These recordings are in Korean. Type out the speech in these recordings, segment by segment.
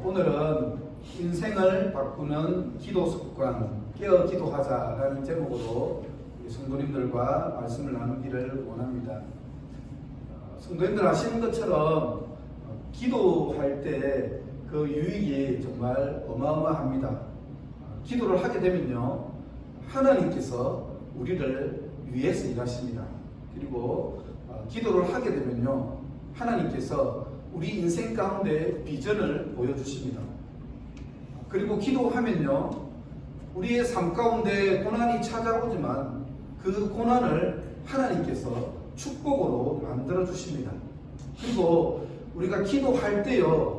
오늘은 인생을 바꾸는 기도 습관, 깨어 기도하자라는 제목으로 성도님들과 말씀을 나누기를 원합니다. 성도님들 아시는 것처럼 기도할 때 그 유익이 정말 어마어마합니다. 기도를 하게 되면요, 하나님께서 우리를 위해서 일하십니다. 그리고 기도를 하게 되면요, 하나님께서 우리 인생 가운데 비전을 보여주십니다. 그리고 기도하면요, 우리의 삶 가운데 고난이 찾아오지만 그 고난을 하나님께서 축복으로 만들어 주십니다. 그리고 우리가 기도할 때요,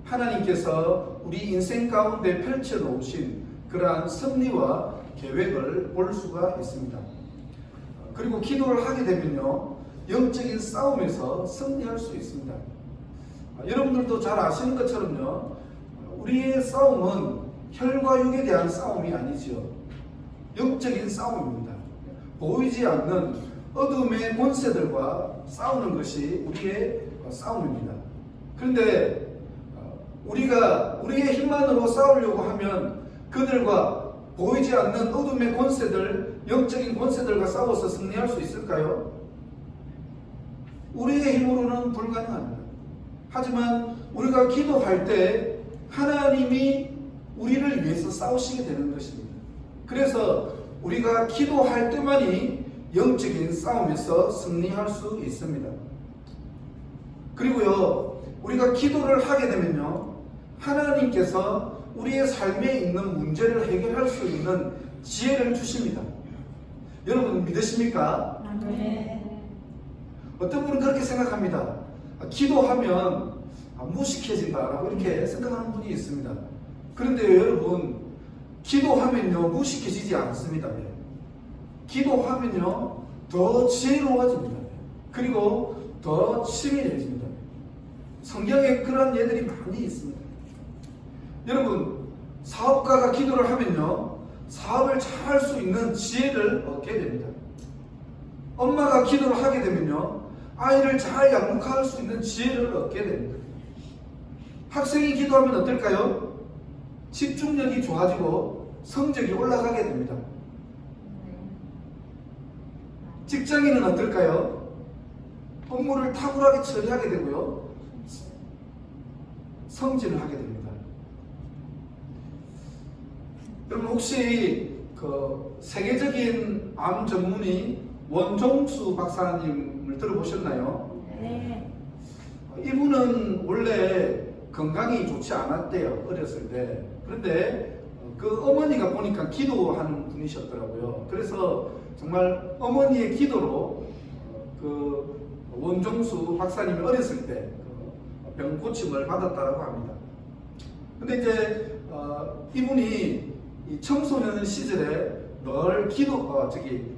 하나님께서 우리 인생 가운데 펼쳐 놓으신 그러한 섭리와 계획을 볼 수가 있습니다. 그리고 기도를 하게 되면요, 영적인 싸움에서 승리할 수 있습니다. 여러분들도 잘 아시는 것처럼요, 우리의 싸움은 혈과 육에 대한 싸움이 아니지요. 영적인 싸움입니다. 보이지 않는 어둠의 권세들과 싸우는 것이 우리의 싸움입니다. 그런데 우리가 우리의 힘만으로 싸우려고 하면 그들과 보이지 않는 어둠의 권세들, 영적인 권세들과 싸워서 승리할 수 있을까요? 우리의 힘으로는 불가능합니다. 하지만 우리가 기도할 때 하나님이 우리를 위해서 싸우시게 되는 것입니다. 그래서 우리가 기도할 때만이 영적인 싸움에서 승리할 수 있습니다. 그리고요, 우리가 기도를 하게 되면요, 하나님께서 우리의 삶에 있는 문제를 해결할 수 있는 지혜를 주십니다. 여러분 믿으십니까? 네. 어떤 분은 그렇게 생각합니다. 기도하면 무식해진다라고 이렇게 생각하는 분이 있습니다. 그런데 여러분, 기도하면요, 무식해지지 않습니다. 기도하면요, 더 지혜로워집니다. 그리고 더 치밀해집니다. 성경에 그런 예들이 많이 있습니다. 여러분, 사업가가 기도를 하면요, 사업을 잘 할 수 있는 지혜를 얻게 됩니다. 엄마가 기도를 하게 되면요, 아이를 잘 양육할 수 있는 지혜를 얻게 됩니다. 학생이 기도하면 어떨까요? 집중력이 좋아지고 성적이 올라가게 됩니다. 직장인은 어떨까요? 업무를 탁월하게 처리하게 되고요, 성진을 하게 됩니다. 여러분 혹시 그 세계적인 암 전문의 원종수 박사님을 들어보셨나요? 네. 이분은 원래 건강이 좋지 않았대요, 어렸을 때. 그런데 그 어머니가 보니까 기도하는 분이셨더라고요. 그래서 정말 어머니의 기도로 그 원종수 박사님이 어렸을 때 병 고침을 받았다고 합니다. 근데 이제 이분이 이 청소년 시절에 늘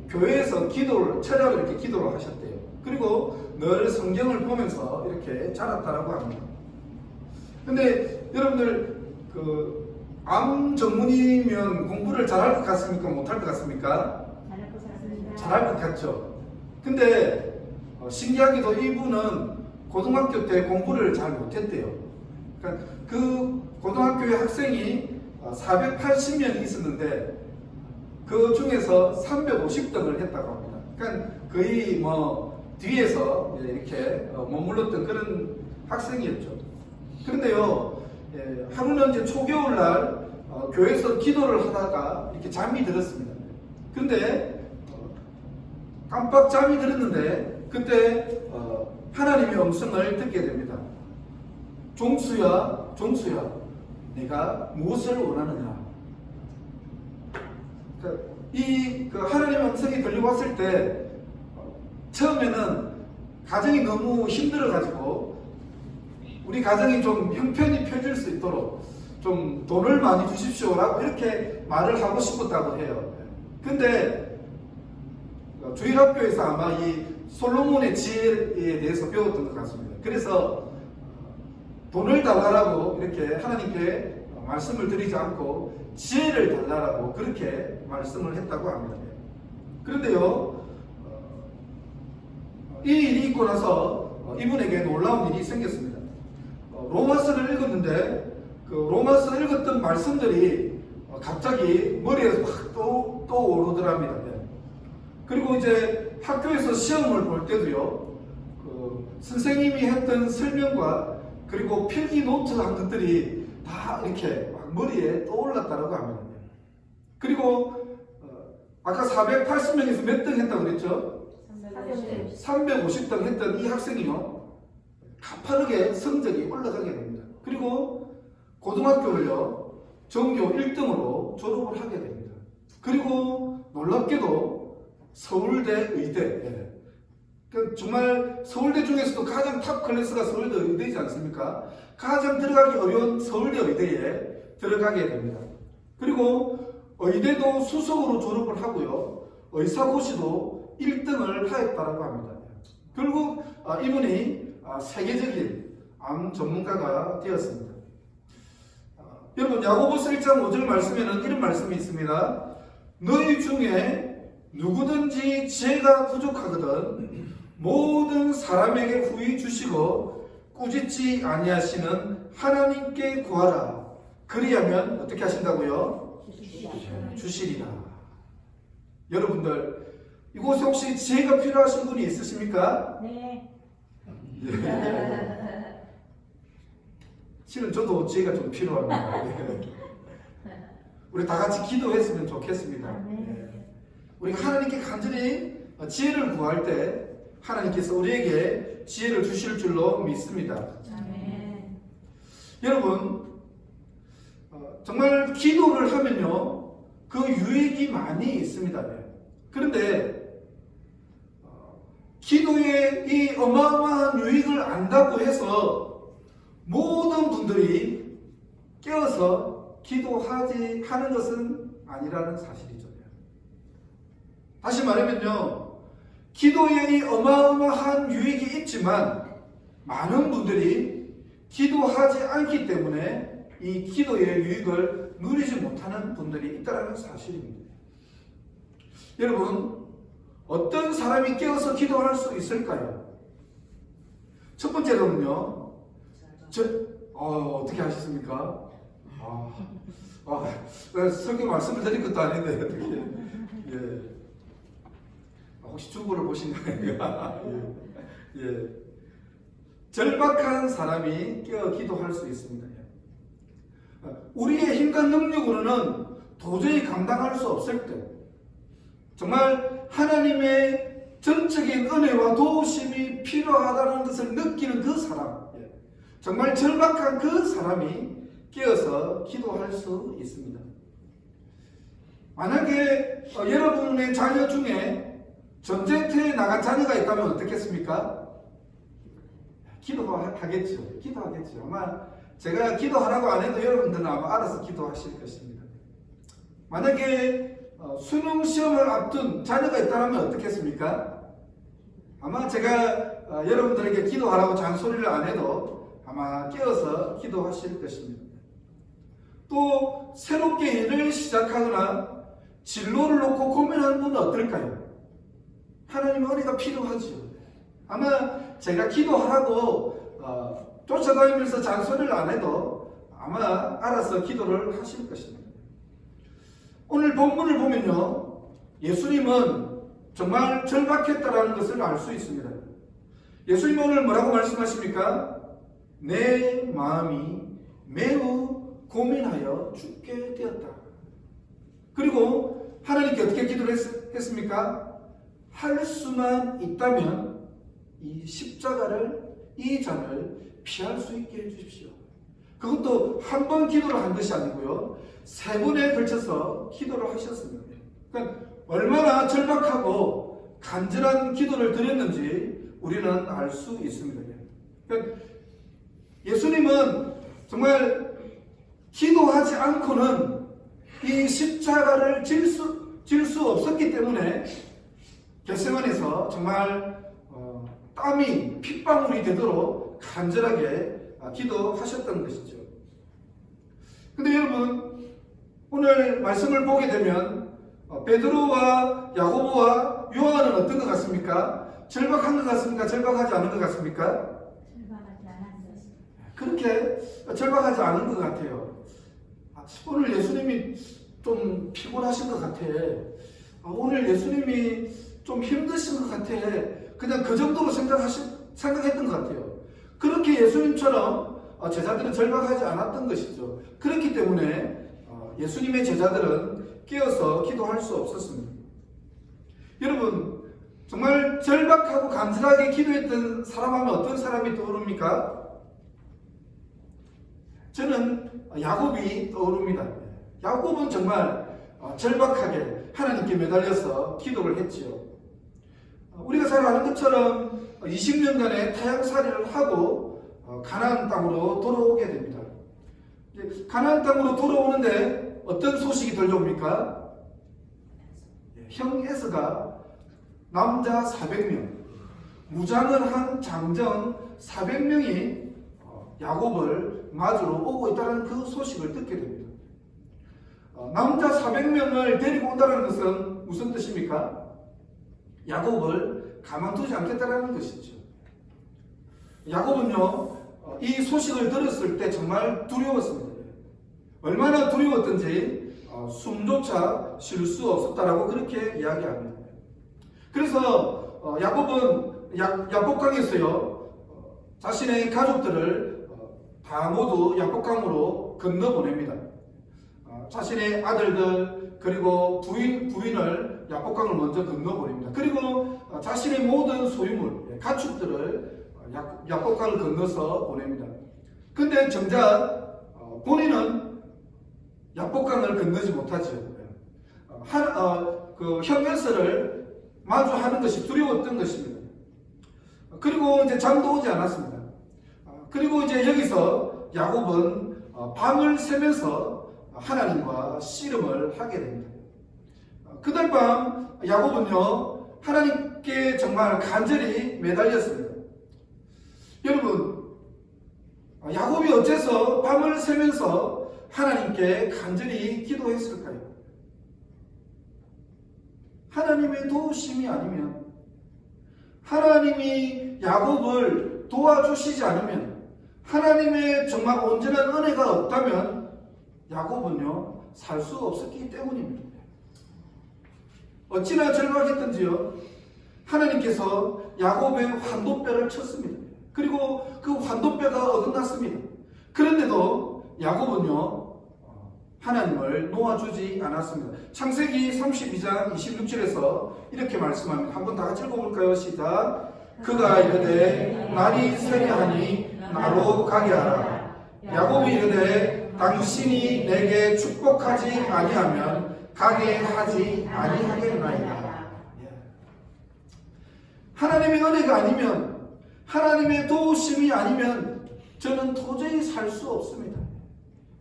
교회에서 기도를, 철야로 이렇게 기도를 하셨대요. 그리고 늘 성경을 보면서 이렇게 자랐다라고 합니다. 근데 여러분들, 암 전문이면 공부를 잘할 것 같습니까? 못할 것 같습니까? 잘할 것 같습니다. 잘할 것 같죠? 근데 신기하게도 이분은 고등학교 때 공부를 잘 못했대요. 그러니까 그 고등학교의 학생이 480명이 있었는데 그 중에서 350등을 했다고 합니다. 그러니까 거의 뒤에서 이렇게 머물렀던 그런 학생이었죠. 그런데요, 하루는 이제 초겨울날 교회에서 기도를 하다가 이렇게 잠이 들었습니다. 그런데 깜빡 잠이 들었는데 그때 하나님의 음성을 듣게 됩니다. 종수야, 내가 무엇을 원하느냐. 이 하나님의 음성이 들리고 왔을 때 처음에는 가정이 너무 힘들어가지고 우리 가정이 좀 형편이 펴질 수 있도록 좀 돈을 많이 주십시오라고 이렇게 말을 하고 싶었다고 해요. 근데 주일학교에서 아마 이 솔로몬의 지혜에 대해서 배웠던 것 같습니다. 그래서 돈을 달라고 이렇게 하나님께 말씀을 드리지 않고 지혜를 달라고 그렇게 말씀을 했다고 합니다. 그런데요, 이 일이 있고 나서 이분에게 놀라운 일이 생겼습니다. 로마서를 읽었는데 그 로마서 읽었던 말씀들이 갑자기 머리에서 확 떠오르더랍니다. 그리고 이제 학교에서 시험을 볼 때도요, 그 선생님이 했던 설명과 그리고 필기 노트 한 것들이 다 이렇게 막 머리에 떠올랐다고 합니다. 그리고 아까 480명에서 몇 등 했다고 그랬죠? 350등 했던 이 학생이요, 가파르게 성적이 올라가게 됩니다. 그리고 고등학교를요, 전교 1등으로 졸업을 하게 됩니다. 그리고 놀랍게도 서울대 의대, 정말 서울대 중에서도 가장 탑 클래스가 서울대 의대이지 않습니까? 가장 들어가기 어려운 서울대 의대에 들어가게 됩니다. 그리고 의대도 수석으로 졸업을 하고요, 의사고시도 1등을 하였다고 합니다. 결국 이분이 세계적인 암 전문가가 되었습니다. 여러분, 야고보서 1장 5절 말씀에는 이런 말씀이 있습니다. 너희 중에 누구든지 지혜가 부족하거든 모든 사람에게 후히 주시고 꾸짖지 아니하시는 하나님께 구하라. 그리하면 어떻게 하신다고요? 주시리라. 여러분들, 이곳에 혹시 지혜가 필요하신 분이 있으십니까? 네. 실은 저도 지혜가 좀 필요합니다. 우리 다 같이 기도했으면 좋겠습니다. 우리 하나님께 간절히 지혜를 구할 때 하나님께서 우리에게 지혜를 주실 줄로 믿습니다. 아멘. 여러분, 정말 기도를 하면요, 그 유익이 많이 있습니다. 그런데 기도의 이 어마어마한 유익을 안다고 해서 모든 분들이 깨어서 기도하지 하는 것은 아니라는 사실이죠. 다시 말하면요, 기도의 이 어마어마한 유익이 있지만 많은 분들이 기도하지 않기 때문에 이 기도의 유익을 누리지 못하는 분들이 있다는 사실입니다. 여러분, 어떤 사람이 깨어서 기도할 수 있을까요? 첫 번째로는요, 어떻게 하셨습니까? 성경 말씀을 드린 것도 아닌데 어떻게? 예. 혹시 주보를 보신 거예요? 예. 절박한 사람이 깨어 기도할 수 있습니다. 우리의 힘과 능력으로는 도저히 감당할 수 없을 때, 정말 하나님의 전적인 은혜와 도우심이 필요하다는 것을 느끼는 그 사람, 정말 절박한 그 사람이 깨어서 기도할 수 있습니다. 만약에 여러분의 자녀 중에 전쟁터에 나간 자녀가 있다면 어떻겠습니까? 기도하겠죠. 기도하겠죠. 아마 제가 기도하라고 안 해도 여러분들은 아마 알아서 기도하실 것입니다. 만약에 수능 시험을 앞둔 자녀가 있다면 어떻겠습니까? 아마 제가 여러분들에게 기도하라고 잔소리를 안 해도 아마 깨어서 기도하실 것입니다. 또 새롭게 일을 시작하거나 진로를 놓고 고민하는 분은 어떨까요? 하나님의 은혜가 필요하죠. 아마 제가 기도하라고 쫓아다니면서 잔소리를 안 해도 아마 알아서 기도를 하실 것입니다. 오늘 본문을 보면요, 예수님은 정말 절박했다라는 것을 알 수 있습니다. 예수님 오늘 뭐라고 말씀하십니까? 내 마음이 매우 고민하여 죽게 되었다. 그리고 하나님께 어떻게 기도를 했습니까? 할 수만 있다면 이 십자가를, 이 잔을 피할 수 있게 해주십시오. 그것도 한 번 기도를 한 것이 아니고요, 3번에 걸쳐서 기도를 하셨습니다. 그러니까 얼마나 절박하고 간절한 기도를 드렸는지 우리는 알 수 있습니다. 그러니까 예수님은 정말 기도하지 않고는 이 십자가를 질 수 없었기 때문에 겟세마네에서 정말 땀이 핏방울이 되도록 간절하게 기도하셨던 것이죠. 근데 여러분, 오늘 말씀을 보게 되면 베드로와 야고보와 요한은 어떤 것 같습니까? 절박한 것 같습니까? 절박하지 않은 것 같습니까? 절박하지 않았습니다. 그렇게 절박하지 않은 것 같아요. 오늘 예수님이 좀 피곤하신 것 같아. 오늘 예수님이 좀 힘드신 것 같아. 그냥 그 정도로 생각했던 것 같아요. 그렇게 예수님처럼 제자들은 절박하지 않았던 것이죠. 그렇기 때문에 예수님의 제자들은 깨어서 기도할 수 없었습니다. 여러분, 정말 절박하고 간절하게 기도했던 사람 하면 어떤 사람이 떠오릅니까? 저는 야곱이 떠오릅니다. 야곱은 정말 절박하게 하나님께 매달려서 기도를 했지요. 우리가 잘 아는 것처럼 20년간의 타향살이를 하고 가나안 땅으로 돌아오게 됩니다. 가나안 땅으로 돌아오는데 어떤 소식이 들려옵니까? 형 에서가 남자 400명, 무장을 한 장정 400명이 야곱을 맞으러 오고 있다는 그 소식을 듣게 됩니다. 남자 400명을 데리고 온다는 것은 무슨 뜻입니까? 야곱을 가만두지 않겠다는 것이죠. 야곱은요, 이 소식을 들었을 때 정말 두려웠습니다. 얼마나 두려웠던지 숨조차 쉴 수 없었다라고 그렇게 이야기합니다. 그래서 야곱은 야복강에서요, 자신의 가족들을 다 모두 야복강으로 건너보냅니다. 자신의 아들들 그리고 부인을 야복강을 먼저 건너보냅니다. 그리고 자신의 모든 소유물, 가축들을 야복강을 건너서 보냅니다. 근데 정작 본인은 야복강을 건너지 못하죠. 그 형에서를 마주하는 것이 두려웠던 것입니다. 그리고 이제 잠도 오지 않았습니다. 그리고 이제 여기서 야곱은 밤을 새면서 하나님과 씨름을 하게 됩니다. 그날 밤 야곱은요, 하나님께 정말 간절히 매달렸습니다. 여러분, 야곱이 어째서 밤을 새면서 하나님께 간절히 기도했을까요? 하나님의 도우심이 아니면, 하나님이 야곱을 도와주시지 않으면, 하나님의 정말 온전한 은혜가 없다면 야곱은요, 살 수 없었기 때문입니다. 어찌나 절박했던지요, 하나님께서 야곱의 환도뼈를 쳤습니다. 그리고 그 환도뼈가 어긋났습니다. 그런데도 야곱은요, 하나님을 놓아주지 않았습니다. 창세기 32장 26절에서 이렇게 말씀합니다. 한번 다 같이 읽어볼까요? 시작. 그가 이르되 날이 새려하니 나로 가게 하라. 야곱이 이르되 당신이 내게 축복하지 아니하면 가게 하지 아니하겠나이다. 하나님의 은혜가 아니면, 하나님의 도우심이 아니면 저는 도저히 살 수 없습니다.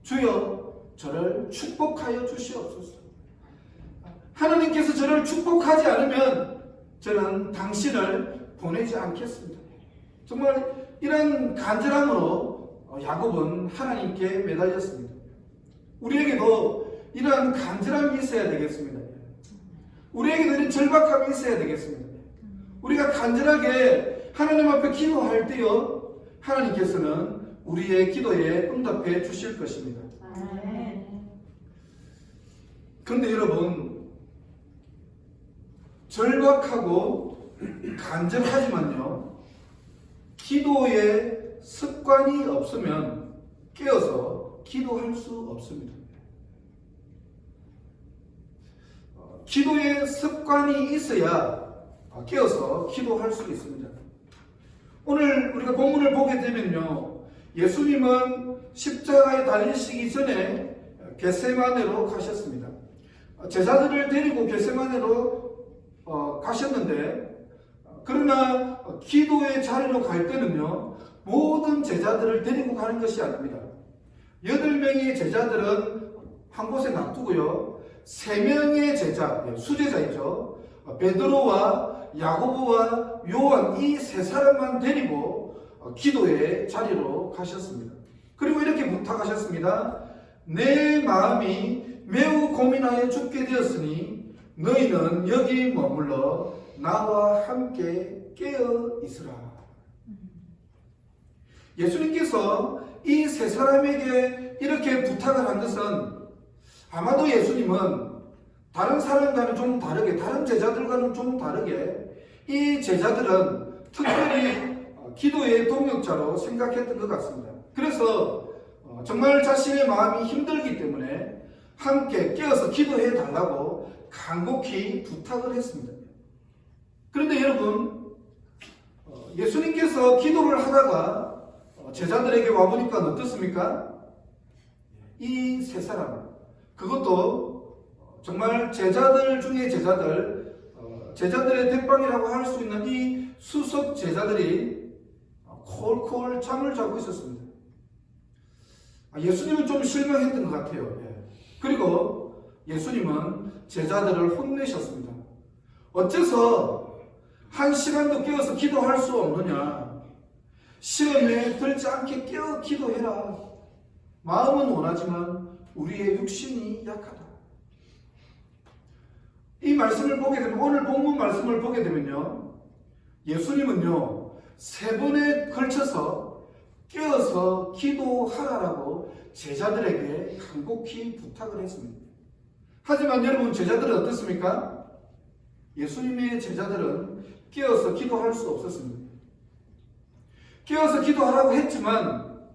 주여, 저를 축복하여 주시옵소서. 하나님께서 저를 축복하지 않으면 저는 당신을 보내지 않겠습니다. 정말 이런 간절함으로 야곱은 하나님께 매달렸습니다. 우리에게도 이러한 간절함이 있어야 되겠습니다. 우리에게도 이런 절박함이 있어야 되겠습니다. 우리가 간절하게 하나님 앞에 기도할 때요, 하나님께서는 우리의 기도에 응답해 주실 것입니다. 그런데 여러분, 절박하고 간절하지만요, 기도에 습관이 없으면 깨어서 기도할 수 없습니다. 기도에 습관이 있어야 깨어서 기도할 수 있습니다. 오늘 우리가 본문을 보게 되면요, 예수님은 십자가에 달리시기 전에 겟세마네로 가셨습니다. 제자들을 데리고 겟세마네로 가셨는데, 그러나 기도의 자리로 갈 때는요, 모든 제자들을 데리고 가는 것이 아닙니다. 8명의 제자들은 한 곳에 놔두고요, 3명의 제자, 수제자이죠, 베드로와 야고보와 요한, 이 3사람만 데리고 기도의 자리로 가셨습니다. 그리고 이렇게 부탁하셨습니다. 내 마음이 매우 고민하여 죽게 되었으니 너희는 여기 머물러 나와 함께 깨어 있으라. 예수님께서 이 세 사람에게 이렇게 부탁을 한 것은 아마도 예수님은 다른 사람과는 좀 다르게, 다른 제자들과는 좀 다르게 이 제자들은 특별히 기도의 동역자로 생각했던 것 같습니다. 그래서 정말 자신의 마음이 힘들기 때문에 함께 깨어서 기도해 달라고 간곡히 부탁을 했습니다. 그런데 여러분, 예수님께서 기도를 하다가 제자들에게 와보니까 어떻습니까? 이 세 사람, 그것도 정말 제자들 중에 제자들의 대빵이라고 할 수 있는 이 수석 제자들이 콜콜 잠을 자고 있었습니다. 예수님은 좀 실망했던 것 같아요. 그리고 예수님은 제자들을 혼내셨습니다. 어째서 한 시간도 깨어서 기도할 수 없느냐? 시험에 들지 않게 깨어 기도해라. 마음은 원하지만 우리의 육신이 약하다. 이 말씀을 보게 되면, 오늘 본문 말씀을 보게 되면요, 예수님은요 3번에 걸쳐서 깨어서 기도하라라고 제자들에게 간곡히 부탁을 했습니다. 하지만 여러분, 제자들은 어떻습니까? 예수님의 제자들은 깨어서 기도할 수 없었습니다. 깨어서 기도하라고 했지만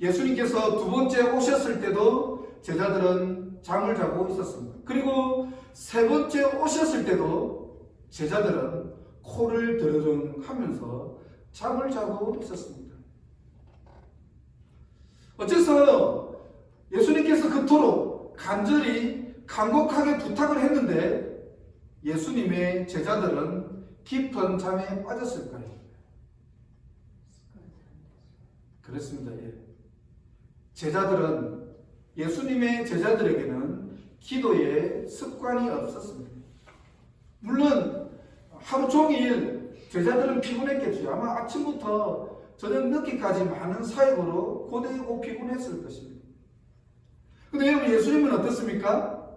예수님께서 2번째 오셨을 때도 제자들은 잠을 자고 있었습니다. 그리고 3번째 오셨을 때도 제자들은 코를 드르릉 하면서 잠을 자고 있었습니다. 어째서 예수님께서 그토록 간절히 간곡하게 부탁을 했는데 예수님의 제자들은 깊은 잠에 빠졌을까요? 그렇습니다. 제자들은, 예수님의 제자들에게는 기도에 습관이 없었습니다. 물론 하루 종일 제자들은 피곤했겠죠. 아마 아침부터 저녁 늦게까지 많은 사역으로 고되고 피곤했을 것입니다. 근데 여러분, 예수님은 어떻습니까?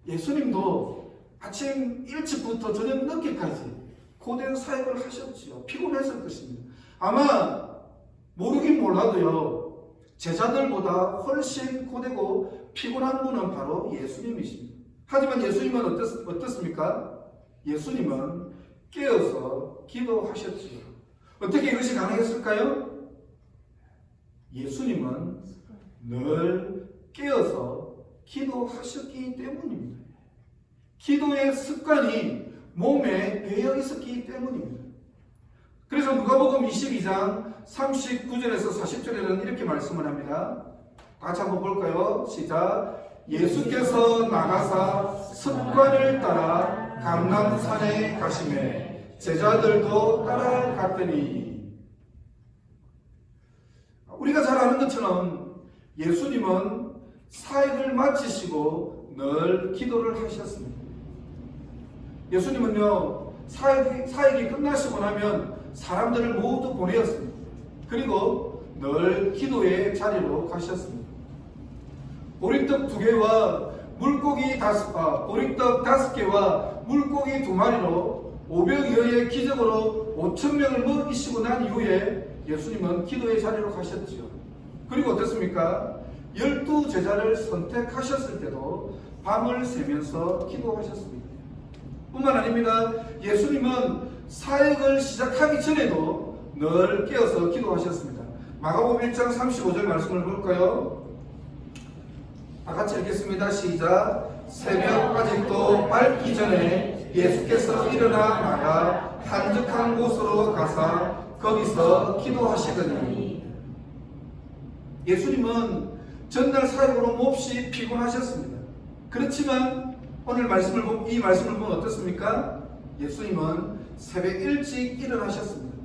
예수님도 아침 일찍부터 저녁 늦게까지 고된 사역을 하셨지요. 피곤했을 것입니다. 아마 모르긴 몰라도요, 제자들보다 훨씬 고되고 피곤한 분은 바로 예수님이십니다. 하지만 예수님은 어떻습니까? 예수님은 깨어서 기도하셨지요. 어떻게 이것이 가능했을까요? 예수님은 늘 깨어서 기도하셨기 때문입니다. 기도의 습관이 몸에 배어 있었기 때문입니다. 그래서 누가복음 22장 39절에서 40절에는 이렇게 말씀을 합니다. 같이 한번 볼까요? 시작. 예수께서 나가사 습관을 따라 감람산에 가시매 제자들도 따라갔더니. 우리가 잘 아는 것처럼 예수님은 사역을 마치시고 늘 기도를 하셨습니다. 예수님은요, 사역이 끝나시고 나면 사람들을 모두 보내었습니다. 그리고 늘 기도의 자리로 가셨습니다. 보리떡 2개와 물고기 5개와 물고기 2마리로 500여의 기적으로 5,000명을 먹이시고 난 이후에 예수님은 기도의 자리로 가셨지요. 그리고 어떻습니까? 12제자를 선택하셨을 때도 밤을 새면서 기도하셨습니다. 뿐만 아닙니다. 예수님은 사역을 시작하기 전에도 늘 깨어서 기도하셨습니다. 마가복음 1장 35절 말씀을 볼까요? 다 같이 읽겠습니다. 시작. 새벽 아직도 밝기 전에 예수께서 일어나 나가 한적한 곳으로 가사 거기서 기도하시더니. 예수님은 전날 사역으로 몹시 피곤하셨습니다. 그렇지만 오늘 이 말씀을 보면 어떻습니까? 예수님은 새벽 일찍 일어나셨습니다.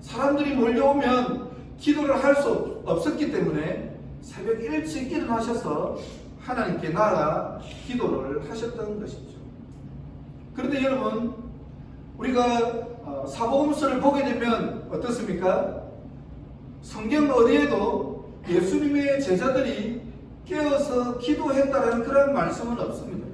사람들이 몰려오면 기도를 할 수 없었기 때문에 새벽 일찍 일어나셔서 하나님께 나아가 기도를 하셨던 것이죠. 그런데 여러분, 우리가 사복음서를 보게 되면 어떻습니까? 성경 어디에도 예수님의 제자들이 깨어서 기도했다는 그런 말씀은 없습니다.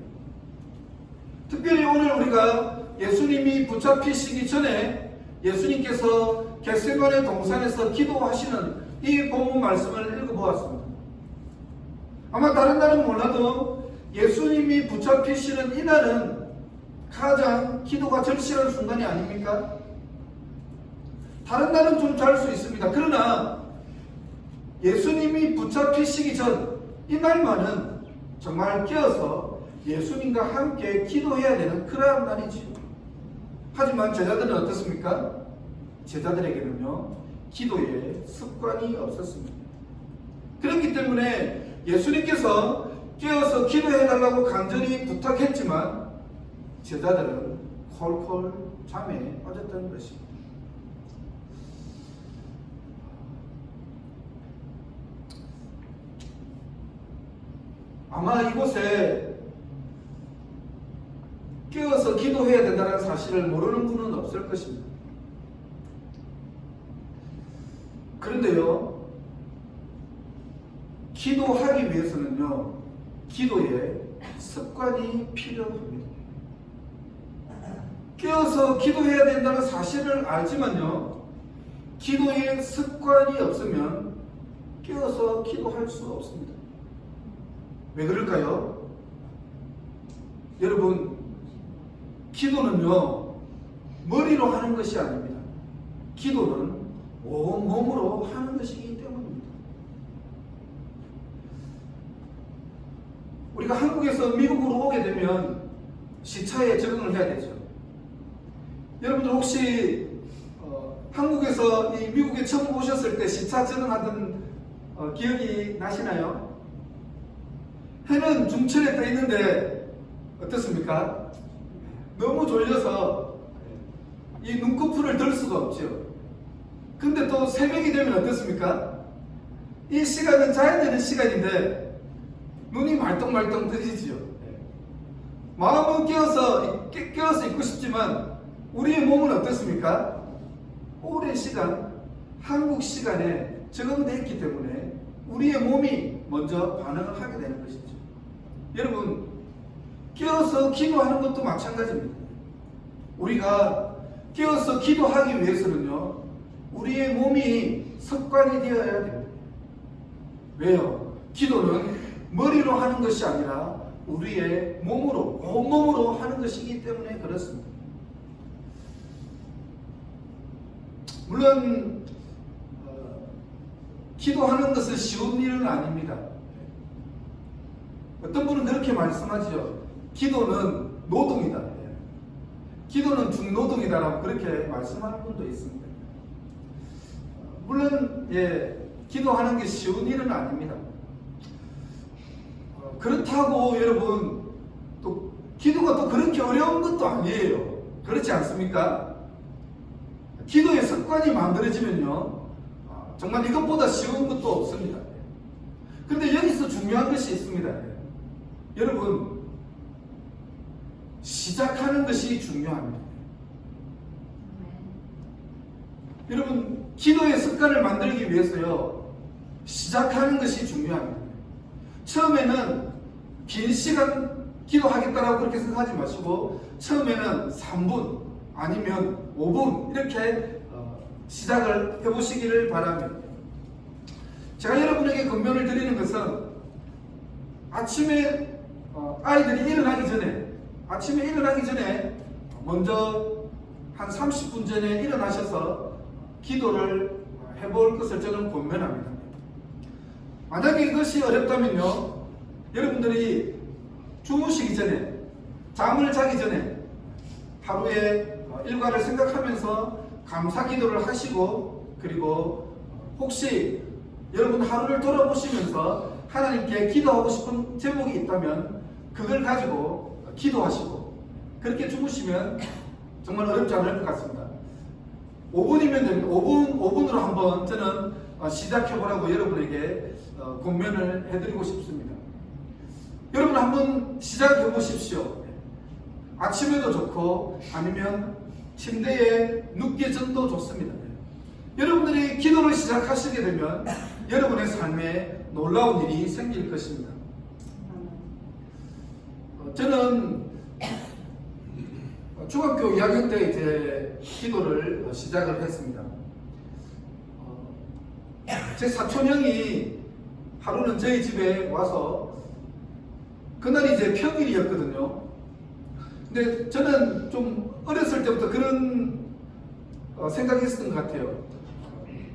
특별히 오늘 우리가 예수님이 붙잡히시기 전에 예수님께서 겟세마네 동산에서 기도하시는 이 본문 말씀을 읽어보았습니다. 아마 다른 날은 몰라도 예수님이 붙잡히시는 이날은 가장 기도가 절실한 순간이 아닙니까? 다른 날은 좀 잘 수 있습니다. 그러나 예수님이 붙잡히시기 전 이날만은 정말 깨어서 예수님과 함께 기도해야 되는 그러한 날이지요. 하지만 제자들은 어떻습니까? 제자들에게는요, 기도에 습관이 없었습니다. 그렇기 때문에 예수님께서 깨어서 기도해달라고 간절히 부탁했지만 제자들은 콜콜 잠에 빠졌던 것입니다. 아마 이곳에 깨어서 기도해야 된다는 사실을 모르는 분은 없을 것입니다. 그런데요, 기도하기 위해서는요, 기도에 습관이 필요합니다. 깨어서 기도해야 된다는 사실을 알지만요, 기도에 습관이 없으면 깨어서 기도할 수 없습니다. 왜 그럴까요? 여러분, 기도는요, 머리로 하는 것이 아닙니다. 기도는 온 몸으로 하는 것이기 때문입니다. 우리가 한국에서 미국으로 오게 되면 시차에 적응을 해야 되죠. 여러분들 혹시 한국에서 이 미국에 처음 오셨을 때 시차 적응하던 기억이 나시나요? 해는 중천에 떠 있는데 어떻습니까? 너무 졸려서 이 눈꺼풀을 들 수가 없죠. 근데 또 새벽이 되면 어떻습니까? 이 시간은 자야 되는 시간인데 눈이 말똥말똥 뜨지죠. 마음은 깨어서 있고 싶지만 우리의 몸은 어떻습니까? 오랜 시간 한국 시간에 적응되어 있기 때문에 우리의 몸이 먼저 반응을 하게 되는 것이죠. 여러분, 깨어서 기도하는 것도 마찬가지입니다. 우리가 깨어서 기도하기 위해서는요, 우리의 몸이 습관이 되어야 됩니다. 왜요? 기도는 머리로 하는 것이 아니라 우리의 몸으로, 온몸으로 하는 것이기 때문에 그렇습니다. 물론 기도하는 것은 쉬운 일은 아닙니다. 어떤 분은 그렇게 말씀하죠. 기도는 노동이다. 기도는 중노동이다라고 그렇게 말씀하는 분도 있습니다. 물론 기도하는 게 쉬운 일은 아닙니다. 그렇다고 여러분 또 기도가 또 그렇게 어려운 것도 아니에요. 그렇지 않습니까? 기도의 습관이 만들어지면요, 정말 이것보다 쉬운 것도 없습니다. 그런데 여기서 중요한 것이 있습니다. 여러분, 시작하는 것이 중요합니다. 여러분, 기도의 습관을 만들기 위해서요, 시작하는 것이 중요합니다. 처음에는 긴 시간 기도하겠다라고 그렇게 생각하지 마시고 처음에는 3분 아니면 5분 이렇게 시작을 해보시기를 바랍니다. 제가 여러분에게 권면을 드리는 것은 아침에 아이들이 일어나기 전에 먼저 한 30분 전에 일어나셔서 기도를 해볼 것을 저는 권면합니다. 만약에 이것이 어렵다면요, 여러분들이 주무시기 전에, 잠을 자기 전에 하루의 일과를 생각하면서 감사 기도를 하시고, 그리고 혹시 여러분 하루를 돌아보시면서 하나님께 기도하고 싶은 제목이 있다면 그걸 가지고 기도하시고 그렇게 주무시면 정말 어렵지 않을 것 같습니다. 5분이면 됩니다. 5분으로 한번 저는 시작해보라고 여러분에게 권면을 해드리고 싶습니다. 여러분 한번 시작해 보십시오. 아침에도 좋고 아니면 침대에 눕기 전도 좋습니다. 여러분들이 기도를 시작하시게 되면 여러분의 삶에 놀라운 일이 생길 것입니다. 저는 중학교 2학년 때 이제 기도를 시작을 했습니다. 제 사촌 형이 하루는 저희 집에 와서, 그날이 이제 평일이었거든요. 근데 저는 좀 어렸을 때부터 그런 생각이 있었던 것 같아요.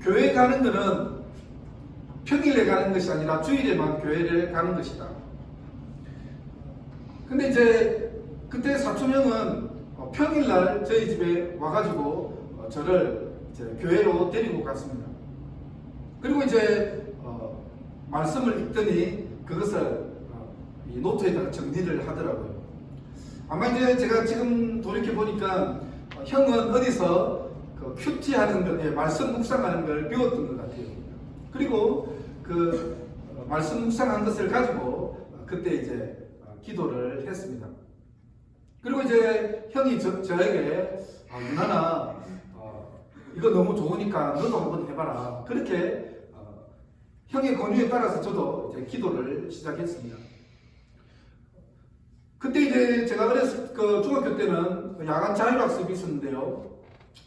교회 가는 거는 평일에 가는 것이 아니라 주일에만 교회를 가는 것이다. 근데 이제 그때 사촌 형은 평일날 저희 집에 와가지고 저를 이제 교회로 데리고 갔습니다. 그리고 이제 말씀을 읽더니 그것을 이 노트에다가 정리를 하더라고요. 아마 이제 제가 지금 돌이켜 보니까 형은 어디서 그 큐티 하는 것, 말씀 묵상하는 걸 배웠던 것 같아요. 그리고 그 말씀 묵상한 것을 가지고 그때 이제 기도를 했습니다. 그리고 이제 형이 저에게 유난아, 이거 너무 좋으니까 너도 한번 해봐라. 그렇게 형의 권유에 따라서 저도 이제 기도를 시작했습니다. 그때 이제 제가 어렸을 그 중학교 때는 야간 자율학습이 있었는데요.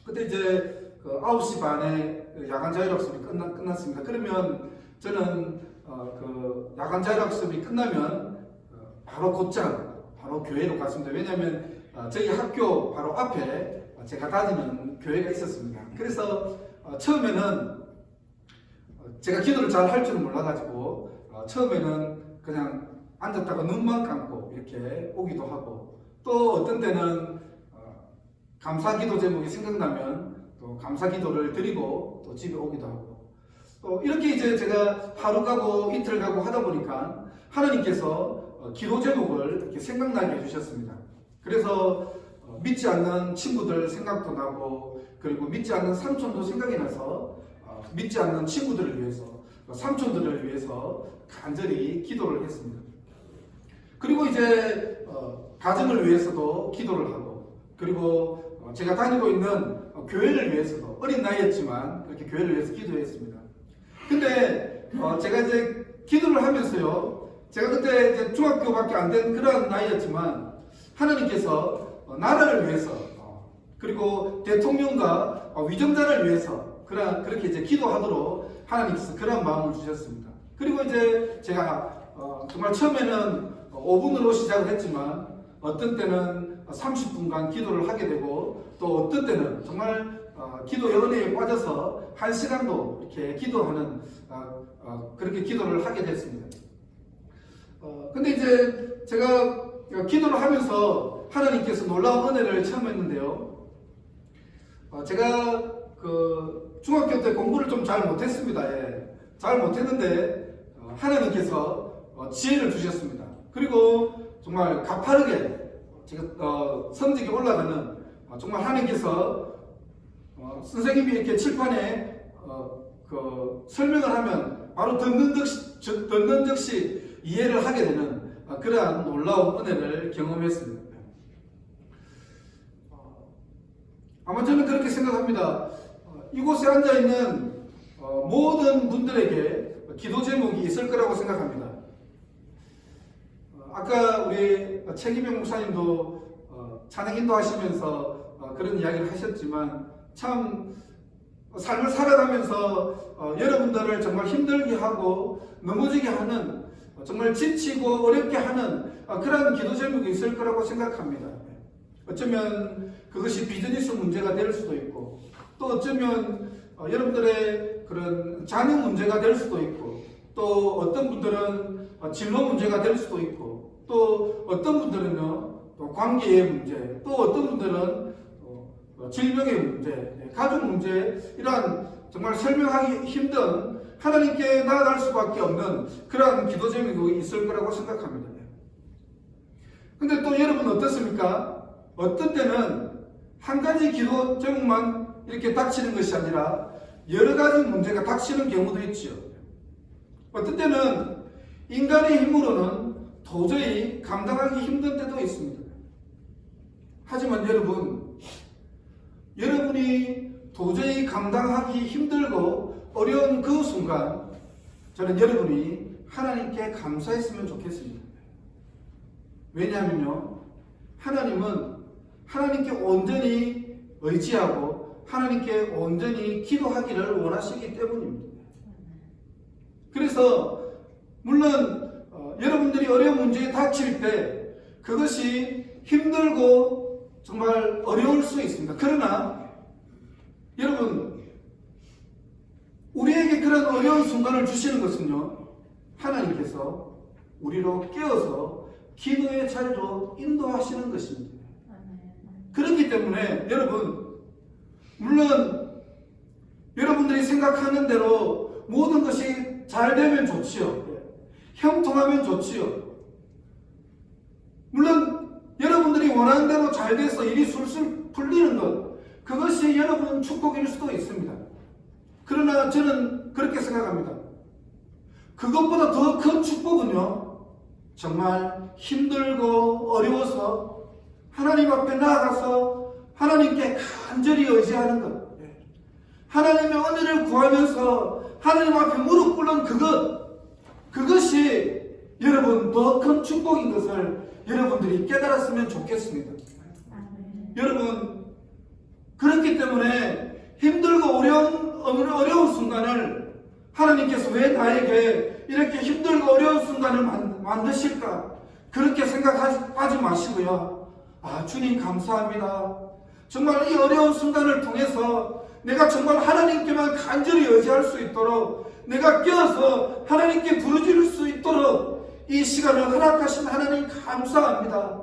그때 이제 그 9시 반에 야간 자율학습이 끝났습니다. 그러면 저는 그 야간 자율학습이 끝나면 바로 곧장 바로 교회로 갔습니다. 왜냐하면 저희 학교 바로 앞에 제가 다니는 교회가 있었습니다. 그래서 처음에는 제가 기도를 잘 할 줄은 몰라가지고 처음에는 그냥 앉았다가 눈만 감고 이렇게 오기도 하고, 또 어떤 때는 감사 기도 제목이 생각나면 또 감사 기도를 드리고 또 집에 오기도 하고, 또 이렇게 이제 제가 하루 가고 이틀 가고 하다 보니까 하나님께서 기도 제목을 이렇게 생각나게 해주셨습니다. 그래서 믿지 않는 친구들 생각도 나고, 그리고 믿지 않는 삼촌도 생각이 나서 믿지 않는 친구들을 위해서, 삼촌들을 위해서 간절히 기도를 했습니다. 그리고 이제 가정을 위해서도 기도를 하고, 그리고 제가 다니고 있는 교회를 위해서도 어린 나이였지만 그렇게 교회를 위해서 기도했습니다. 근데 제가 이제 기도를 하면서요, 제가 그때 이제 중학교밖에 안 된 그런 나이였지만 하나님께서 나라를 위해서, 그리고 대통령과 위정자를 위해서 그렇게 이제 기도하도록 하나님께서 그런 마음을 주셨습니다. 그리고 이제 제가 정말 처음에는 5분으로 시작을 했지만 어떤 때는 30분간 기도를 하게 되고, 또 어떤 때는 정말 기도 연회에 빠져서 1시간도 이렇게 기도하는 그렇게 기도를 하게 됐습니다. 근데 이제 제가 기도를 하면서 하나님께서 놀라운 은혜를 처음 했는데요. 제가 그 중학교 때 공부를 좀 잘 못했습니다. 잘 못했는데 하나님께서 지혜를 주셨습니다. 그리고 정말 가파르게 제가 성적이 올라가는, 정말 하나님께서 선생님이 이렇게 칠판에 그 설명을 하면 바로 듣는 듯이 이해를 하게 되는 그러한 놀라운 은혜를 경험했습니다. 아마 저는 그렇게 생각합니다. 이곳에 앉아있는 모든 분들에게 기도 제목이 있을 거라고 생각합니다. 아까 우리 최기명 목사님도 찬양 인도하시면서 그런 이야기를 하셨지만, 참 삶을 살아가면서 여러분들을 정말 힘들게 하고 넘어지게 하는, 정말 지치고 어렵게 하는 그런 기도 제목이 있을 거라고 생각합니다. 어쩌면 그것이 비즈니스 문제가 될 수도 있고, 또 어쩌면 여러분들의 그런 자녀 문제가 될 수도 있고, 또 어떤 분들은 진로 문제가 될 수도 있고, 또 어떤 분들은요, 또 관계의 문제, 또 어떤 분들은 질병의 문제, 가족 문제, 이러한 정말 설명하기 힘든, 하나님께 나아갈 수밖에 없는 그러한 기도 제목이 있을 거라고 생각합니다. 근데 또 여러분 어떻습니까? 어떤 때는 한 가지 기도 제목만 이렇게 닥치는 것이 아니라 여러 가지 문제가 닥치는 경우도 있지요. 어떤 때는 인간의 힘으로는 도저히 감당하기 힘든 때도 있습니다. 하지만 여러분이 도저히 감당하기 힘들고 어려운 그 순간, 저는 여러분이 하나님께 감사했으면 좋겠습니다. 왜냐하면요, 하나님은 하나님께 온전히 의지하고 하나님께 온전히 기도하기를 원하시기 때문입니다. 그래서 물론 여러분들이 어려운 문제에 닥칠 때 그것이 힘들고 정말 어려울 수 있습니다. 그러나 여러분, 우리에게 그런 어려운 순간을 주시는 것은요, 하나님께서 우리로 깨어서 기도의 자리로 인도하시는 것입니다. 그렇기 때문에 여러분, 물론 여러분들이 생각하는 대로 모든 것이 잘 되면 좋지요. 형통하면 좋지요. 물론 여러분들이 원하는 대로 잘 돼서 일이 술술 풀리는 것, 그것이 여러분 축복일 수도 있습니다. 그러나 저는 그렇게 생각합니다. 그것보다 더 큰 축복은요, 정말 힘들고 어려워서 하나님 앞에 나아가서 하나님께 간절히 의지하는 것, 하나님의 은혜를 구하면서 하나님 앞에 무릎 꿇는 그것이 여러분 더 큰 축복인 것을 여러분들이 깨달았으면 좋겠습니다. 여러분, 그렇기 때문에 힘들고 어려운 순간을 하나님께서 왜 나에게 이렇게 힘들고 어려운 순간을 만드실까? 그렇게 생각하지 마시고요. 주님 감사합니다. 정말 이 어려운 순간을 통해서 내가 정말 하나님께만 간절히 의지할 수 있도록, 내가 깨어서 하나님께 부르짖을 수 있도록 이 시간을 허락하신 하나님 감사합니다.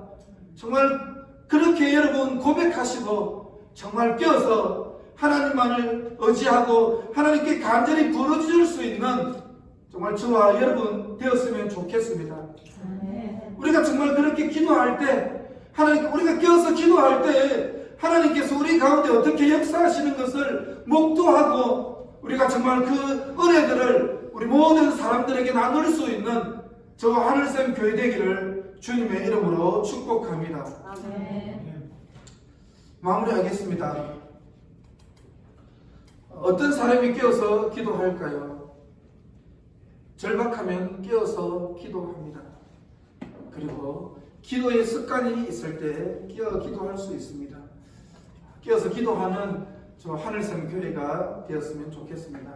정말 그렇게 여러분 고백하시고 정말 깨어서 하나님만을 의지하고 하나님께 간절히 부르짖을 수 있는 정말 저와 여러분 되었으면 좋겠습니다. 우리가 정말 그렇게 기도할 때, 우리가 깨어서 기도할 때 하나님께서 우리 가운데 어떻게 역사하시는 것을 목도하고 우리가 정말 그 은혜들을 우리 모든 사람들에게 나눌 수 있는 저와 하늘샘 교회 되기를 주님의 이름으로 축복합니다. 마무리하겠습니다. 어떤 사람이 깨어서 기도할까요? 절박하면 깨어서 기도합니다. 그리고 기도의 습관이 있을 때 깨어 기도할 수 있습니다. 깨어서 기도하는 저 하늘샘 교회가 되었으면 좋겠습니다.